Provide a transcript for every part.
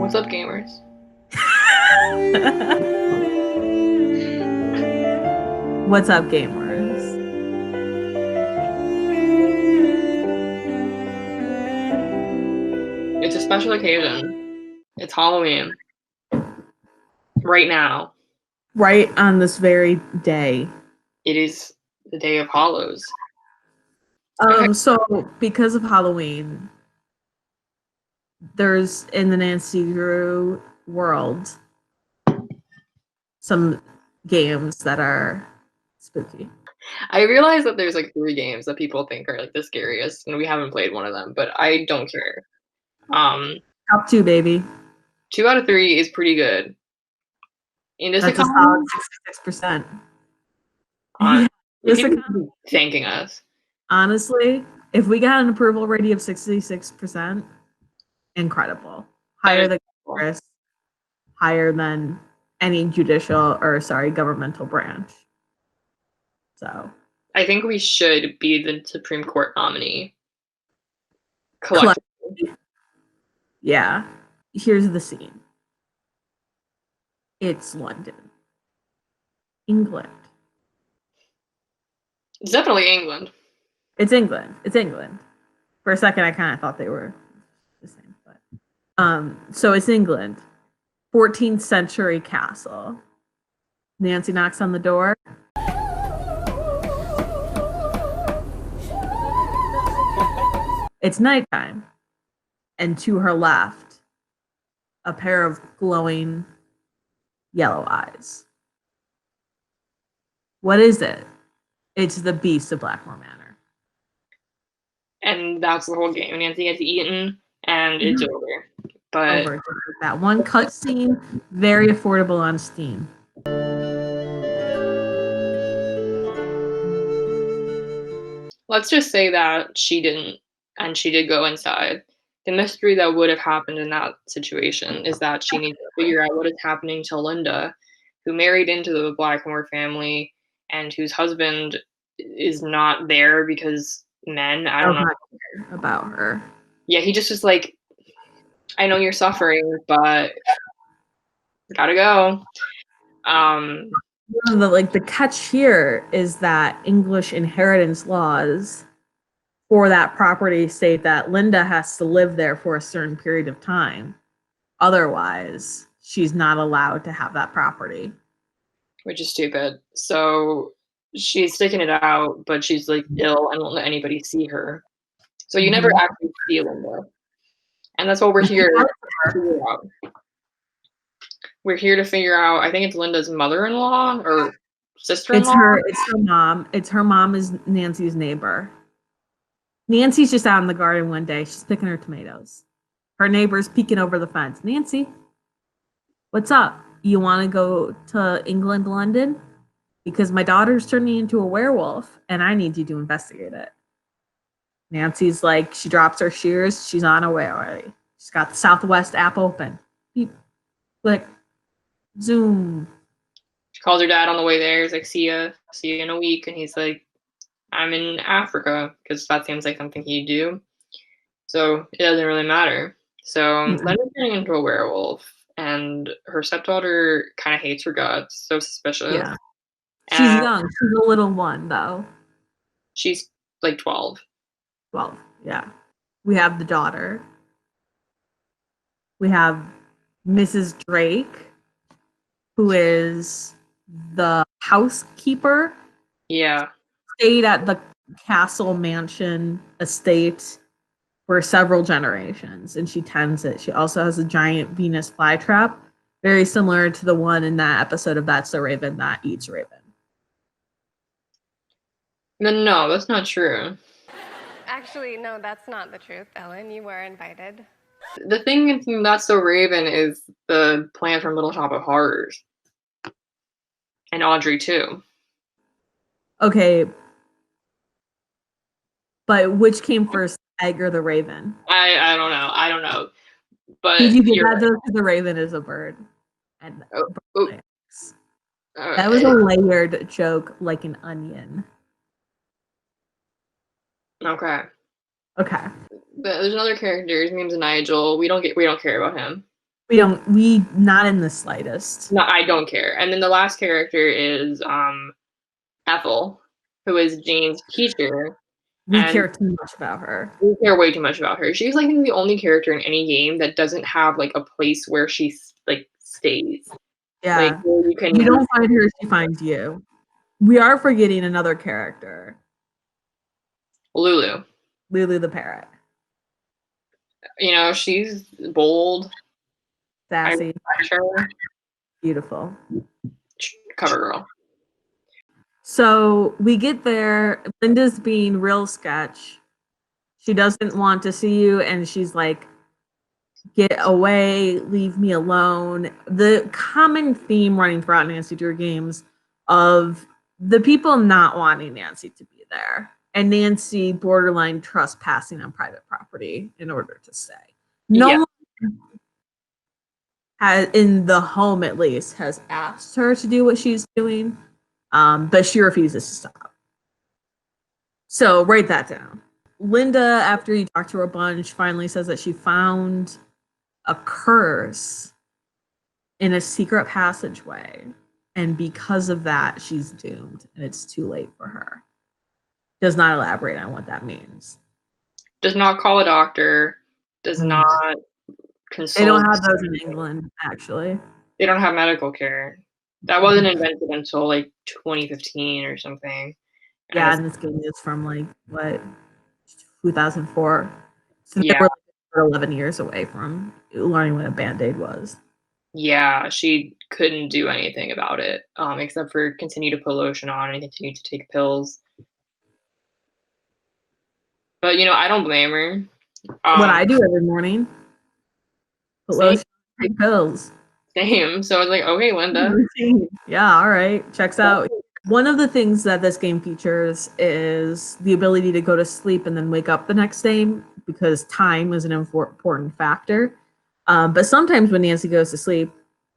What's up, gamers? What's up, gamers? It's a special occasion. It's Halloween. Right now. Right on this very day. It is the day of Hallows. Okay. So because of Halloween, there's in the Nancy Drew world some games that are spooky. I realize that there's like 3 games that people think are like the scariest, and we haven't played one of them, but I don't care. Top two, baby. 2 out of 3 is pretty good. In this That's a solid economy, 66%. on Yeah, this people economy, should be thanking us. honestly, if we got an approval rating of 66%, incredible. That Higher is than cool. Congress, higher than any governmental branch. So I think we should be the Supreme Court nominee collectively, collectively. yeah. Here's the scene. It's London, England. It's definitely England. It's England. It's England. For a second, I kind of thought they were the same, but so it's England, 14th century castle. Nancy knocks on the door. It's nighttime, and to her left, a pair of glowing yellow eyes. What is it? It's the beast of Blackmoore Manor. And that's the whole game. Nancy gets eaten, and it's over. But Over that one cutscene, very affordable on Steam. let's just say that she didn't, and she did go inside. The mystery that would have happened in that situation is that she needs to figure out what is happening to Linda, who married into the Blackmoor family and whose husband is not there because men, I I don't was know. not clear about her. Yeah, he just was like, I know you're suffering, but gotta go. Um, The catch here is that English inheritance laws for that property state that Linda has to live there for a certain period of time. Otherwise, she's not allowed to have that property. which is stupid. So she's sticking it out, but she's like ill and won't let anybody see her. So you never Mhm. actually see Linda. And that's what we're here to figure out. We're here to figure out, I think it's Linda's mother-in-law or sister-in-law. It's her mom. It's her mom is Nancy's neighbor. Nancy's just out in the garden one day. She's picking her tomatoes. Her neighbor's peeking over the fence. Nancy, what's up? You want to go to England, London? Because my daughter's turning into a werewolf and I need you to investigate it. Nancy's like, she drops her shears. She's on her way already. She's got the Southwest app open. Beep, click, zoom. She calls her dad on the way there. He's like, see you in a week. And he's like, I'm in Africa, because that seems like something he'd do. So it doesn't really matter. So Linda's turning into a werewolf, and her stepdaughter kind of hates her guts, so suspicious. Yeah. She's And young. She's a little one, though. she's like 12. Well, yeah. We have the daughter. We have Mrs. Drake, who is the housekeeper, Yeah. stayed at the castle mansion estate for several generations, and she tends it. She also has a giant Venus flytrap, very similar to the one in that episode of That's the Raven that eats Raven. No, that's not true. Actually, no, that's not the truth, Ellen. You were invited. The thing in That's So Raven is the plant from Little Shop of Horrors. And Audrey, too. Okay, but which came first, egg or the raven? I don't know. I don't know. Did But you get you're that right. though? Because the raven is a bird. And Oh, oh, that was a layered joke like an onion. okay. Okay. But there's another character. His name's Nigel. We don't care about him. We not in the slightest. No, I don't care. And then the last character is Ethel, who is Jane's teacher. We And care too much about her. we care way too much about her. She's like the only character in any game that doesn't have like a place where she like stays. Yeah. Like where you can. You don't find her, she finds you. We are forgetting another character. Lulu. Lulu the parrot. You know, she's bold. Sassy. I respect her. Beautiful. Cover girl. So we get there. Linda's being real sketch. She doesn't want to see you, and she's like, get away, leave me alone. The common theme running throughout Nancy Drew games of the people not wanting Nancy to be there, and Nancy borderline trespassing on private property in order to stay. No one has, in the home at least, has asked her to do what she's doing, but she refuses to stop. So write that down. Linda, after you talk to her a bunch, finally says that she found a curse in a secret passageway, and because of that, she's doomed, and it's too late for her. Does not elaborate on what that means. Does not call a doctor. Does not consult. They don't have those in England, actually. They don't have medical care. That wasn't invented until like 2015 or something. Yeah, and this game is from like what, 2004. So they Yeah. were 11 years away from learning what a Band-Aid was. Yeah, she couldn't do anything about it, except for continue to put lotion on and continue to take pills. But, you know, I don't blame her. What I do every morning. Put lotion, take pills. Same. So I was like, okay, Linda. Yeah, all right. Checks out. One of the things that this game features is the ability to go to sleep and then wake up the next day, because time is an important factor. But sometimes when Nancy goes to sleep,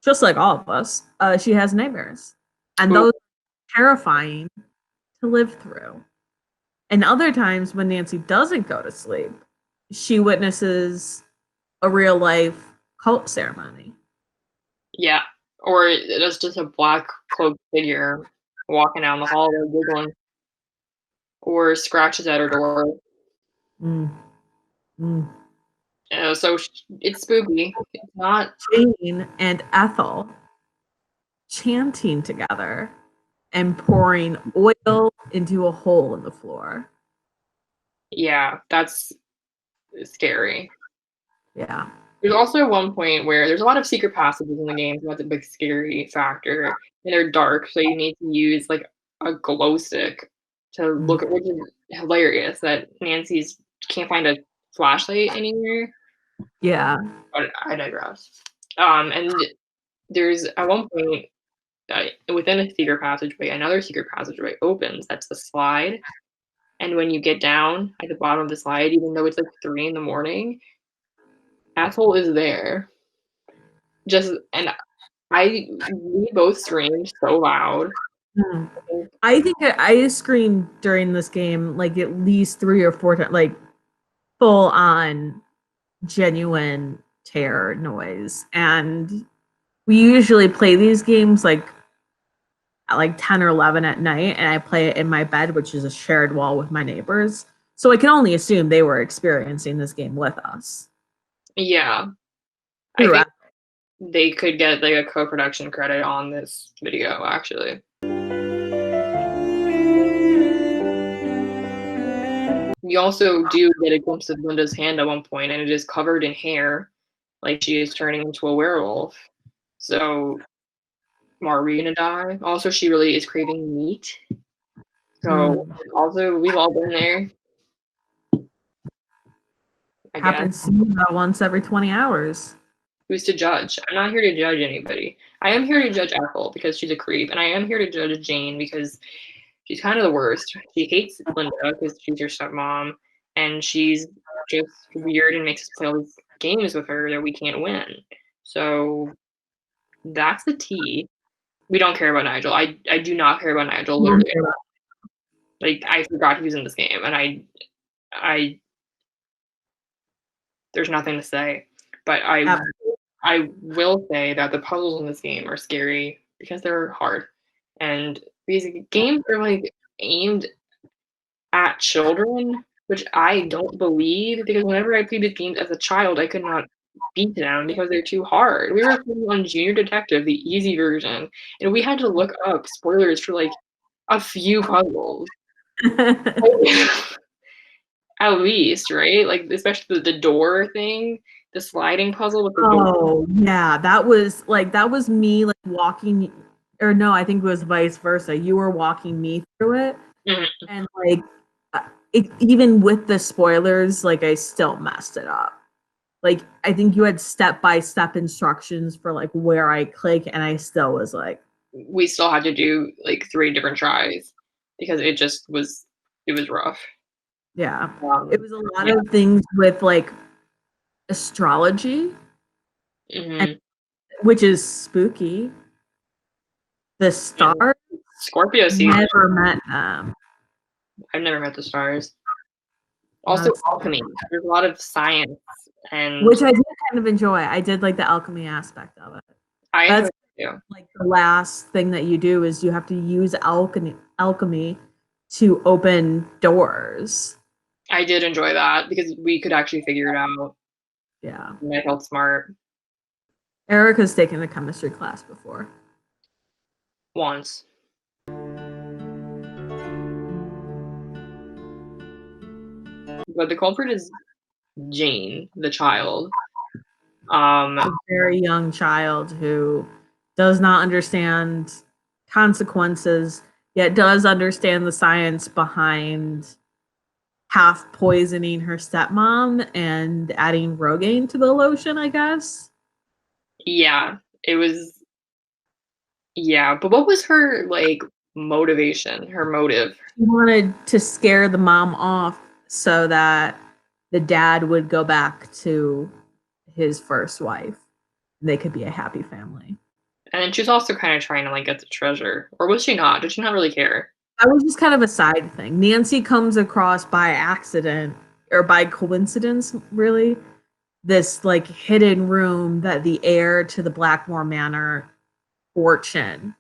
just like all of us, she has nightmares. And those are terrifying to live through. And other times when Nancy doesn't go to sleep, she witnesses a real life cult ceremony. Yeah. Or it's just a black cloaked figure walking down the hallway giggling. Or scratches at her door. So it's spooky. It's not. Jane and Ethel chanting together and pouring oil into a hole in the floor. Yeah, that's scary. Yeah. There's also one point where there's a lot of secret passages in the game, so that's a big scary factor. And they're dark, so you need to use like a glow stick to look at, which is hilarious that Nancy's can't find a flashlight anywhere. Yeah. But I digress. And there's at one point within a secret passageway, another secret passageway opens. That's the slide. And when you get down at the bottom of the slide, even though it's like 3 a.m, Ethel is there. We both screamed so loud. I think I screamed during this game like at least 3 or 4 times, like full on genuine terror noise. And we usually play these games like at like 10 or 11 at night, and I play it in my bed, which is a shared wall with my neighbors. So I can only assume they were experiencing this game with us. Yeah. I think they could get like a co-production credit on this video, actually. You also do get a glimpse of Linda's hand at one point, and it is covered in hair, like she is turning into a werewolf. So, are we gonna die? Also, she really is craving meat. So, also, we've all been there. Happens to me about once every 20 hours. Who's to judge? I'm not here to judge anybody. I am here to judge Ethel because she's a creep, and I am here to judge Jane because she's kind of the worst. She hates Linda because she's her stepmom, and she's just weird and makes us play all these games with her that we can't win. So that's the tea. We don't care about Nigel. I do not care about Nigel, literally. Like, I forgot he was in this game, and I there's nothing to say. But I will say that the puzzles in this game are scary because they're hard, and these games are like aimed at children, which I don't believe because whenever I played these games as a child, I could not beat them because they're too hard. We were playing on Junior Detective, the easy version, and we had to look up spoilers for like a few puzzles. At least, right? Like especially the door thing, the sliding puzzle with the door. Oh, yeah, that was me like walking, or no, I think it was vice versa. You were walking me through it, Mhm. and like even with the spoilers, like I still messed it up. Like I think you had step-by-step instructions for like where I click, and I still was like, We still had to do like 3 different tries because it was rough. yeah. It Um, was a lot yeah. of things with like astrology, and, Mhm. which is spooky. The And stars Scorpio season, never met them. I've never met the stars. No, Also alchemy. There's a lot of science and which I did kind of enjoy. I did like the alchemy aspect of it. I enjoy That's it too. like the last thing that you do is you have to use alchemy to open doors. I did enjoy that because we could actually figure it out, Yeah. and I felt smart Erica's taken a chemistry class before. once. But the culprit is Jane, the child. A very young child who does not understand consequences, yet does understand the science behind half poisoning her stepmom and adding Rogaine to the lotion, I guess. Yeah, it was yeah, but what was her, like, motivation, her motive? She wanted to scare the mom off so that the dad would go back to his first wife. They could be a happy family. And then she was also kinda trying to, like, get the treasure, or was she not? Did she not really care? That was just kind of a side thing. Nancy comes across by accident or by coincidence, really, this like hidden room that the heir to the Blackmoore Manor fortune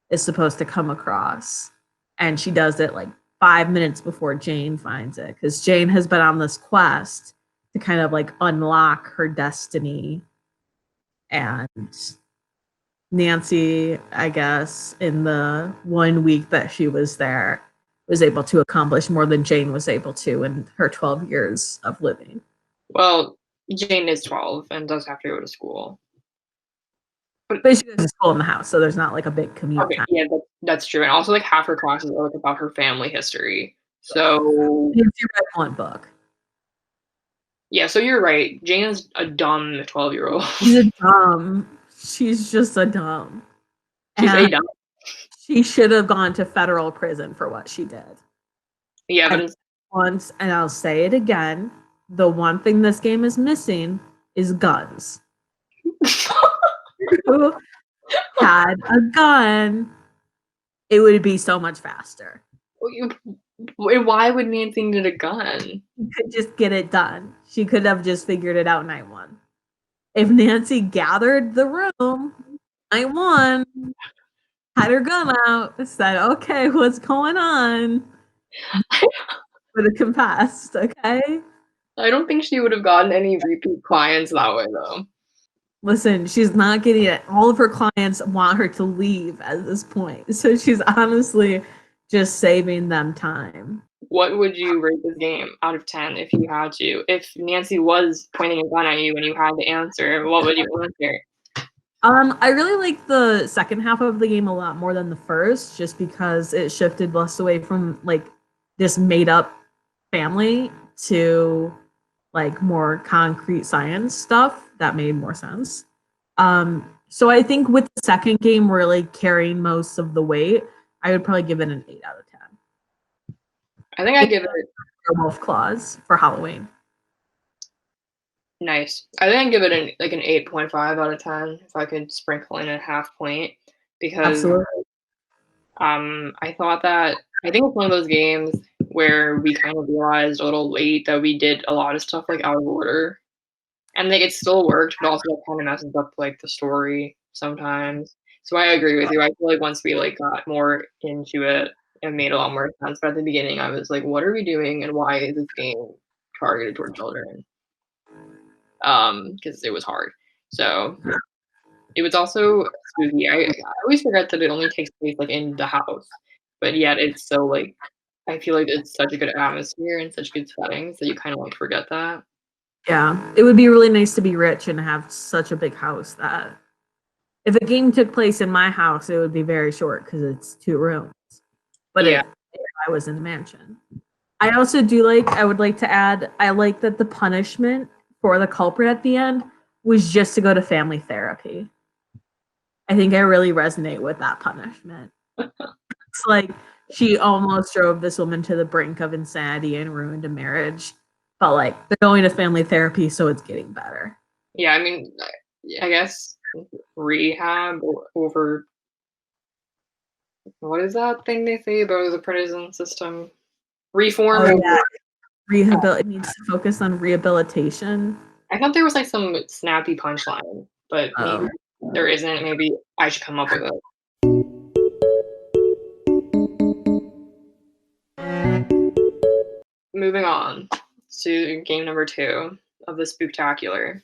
is supposed to come across. And she does it like 5 minutes before Jane finds it because Jane has been on this quest to kind of like unlock her destiny. And Nancy, I guess, in the 1 week that she was there, was able to accomplish more than Jane was able to in her 12 years of living. Well, Jane is 12 and does have to go to school. But she goes to school in the house, so there's not like a big commute Okay, time. yeah, that's true, and also, like, half her classes are, like, about her family history. So Nancy read one book. yeah, so you're right, Jane is a dumb 12-year-old. She's just a dumb. She's a And dumb. she should have gone to federal prison for what she did. Yeah, but And once, and I'll say it again, the one thing this game is missing is guns. Who had a gun, it would be so much faster. why would Nancy need a gun? You could just get it done. She could have just figured it out night one. If Nancy gathered the room, night one, had her gun out, said, okay, what's going on? Would have confessed, okay? I don't think she would have gotten any repeat clients that way, though. Listen, she's not getting it. All of her clients want her to leave at this point. So she's honestly just saving them time. What would you rate this game out of 10 if you had to? If Nancy was pointing a gun at you and you had to answer, what would you answer? I really like the second half of the game a lot more than the first, just because it shifted less away from like this made up family to like more concrete science stuff that made more sense. So I think with the second game really carrying most of the weight, I would probably give it an 8 out of 10. I think I'd give it Werewolf claws for Halloween. nice. I think I'd give it an 8.5 out of 10 if I could sprinkle in a half point because Absolutely. I think it's one of those games where we kind of realized a little late that we did a lot of stuff like out of order. and like it still worked, but also it kind of messes up like the story sometimes. So I agree with you. I feel like once we like got more into it, it made a lot more sense. But at the beginning, I was like, "What are we doing? And why is this game targeted toward children?" Because it was hard. So it was also spooky. I always forget that it only takes place like in the house, but yet it's so like I feel like it's such a good atmosphere and such good settings that you kind of like forget that. Yeah, it would be really nice to be rich and have such a big house that if a game took place in my house, it would be very short because it's 2 rooms. But Yeah. if I was in a mansion. I also do like, I would like to add, I like that the punishment for the culprit at the end was just to go to family therapy. I think I really resonate with that punishment. It's like she almost drove this woman to the brink of insanity and ruined a marriage. But like they're going to family therapy, so it's getting better. Yeah, I mean, I guess rehab over what is that thing they say about the prison system? Reform. Oh yeah, it needs to focus on rehabilitation. I thought there was like some snappy punchline, but maybe there isn't. Maybe I should come up with it. Moving on to game number 2 of the Spooktacular.